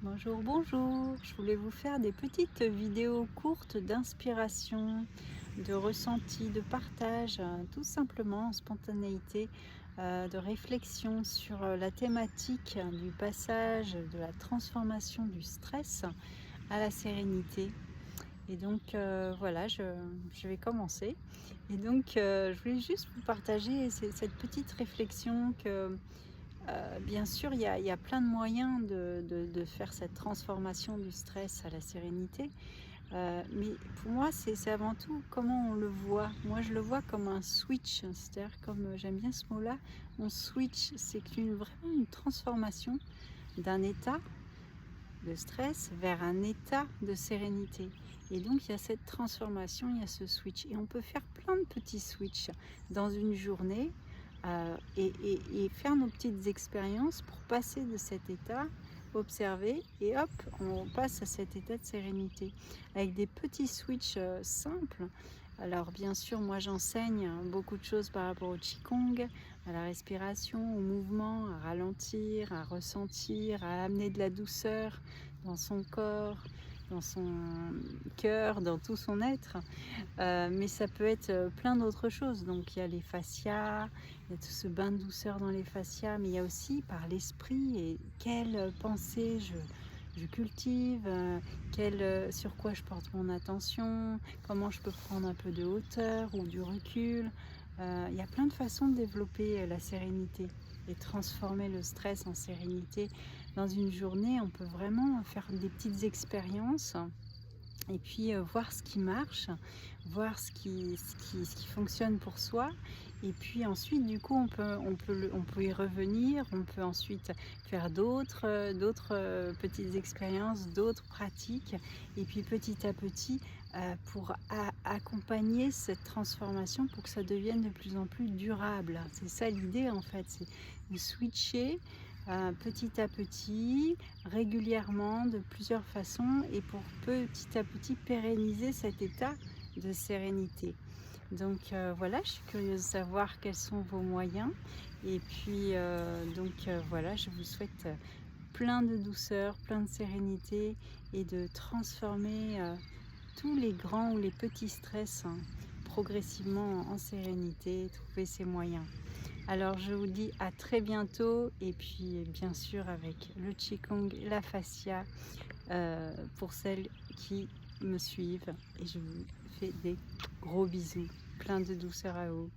Bonjour, bonjour. Je voulais vous faire des petites vidéos courtes d'inspiration, de ressenti, de partage, tout simplement en spontanéité, de réflexion sur la thématique du passage, de la transformation du stress à la sérénité. Et donc voilà, je vais commencer. Et donc je voulais juste vous partager cette petite réflexion que bien sûr, il y a plein de moyens de faire cette transformation du stress à la sérénité, mais pour moi, c'est avant tout comment on le voit. Moi, je le vois comme un switch, c'est-à-dire comme, j'aime bien ce mot-là, on switch, c'est vraiment une transformation d'un état de stress vers un état de sérénité. Et donc, il y a cette transformation, il y a ce switch. Et on peut faire plein de petits switches dans une journée et faire nos petites expériences pour passer de cet état, observer, et hop, on passe à cet état de sérénité avec des petits switches simples. Alors bien sûr, moi j'enseigne beaucoup de choses par rapport au Qigong, à la respiration, au mouvement, à ralentir, à ressentir, à amener de la douceur dans son corps, dans son cœur, dans tout son être. Mais ça peut être plein d'autres choses. Donc il y a les fascias, il y a tout ce bain de douceur dans les fascias, mais il y a aussi par l'esprit et quelle pensée je cultive, sur quoi je porte mon attention, comment je peux prendre un peu de hauteur ou du recul. Il y a plein de façons de développer la sérénité et transformer le stress en sérénité. Dans une journée, on peut vraiment faire des petites expériences et puis voir ce qui marche, voir ce qui fonctionne pour soi. Et puis ensuite, du coup, on peut y revenir, on peut ensuite faire d'autres petites expériences, d'autres pratiques. Et puis petit à petit, pour accompagner cette transformation pour que ça devienne de plus en plus durable. C'est ça l'idée en fait, c'est de switcher petit à petit, régulièrement, de plusieurs façons, et pour petit à petit pérenniser cet état de sérénité. Donc voilà, je suis curieuse de savoir quels sont vos moyens. Et puis voilà, je vous souhaite plein de douceur, plein de sérénité, et de transformer tous les grands ou les petits stress, progressivement en sérénité, trouver ses moyens. Alors je vous dis à très bientôt, et puis bien sûr avec le Qigong, la fascia, pour celles qui me suivent, et je vous fais des gros bisous, plein de douceur à vous.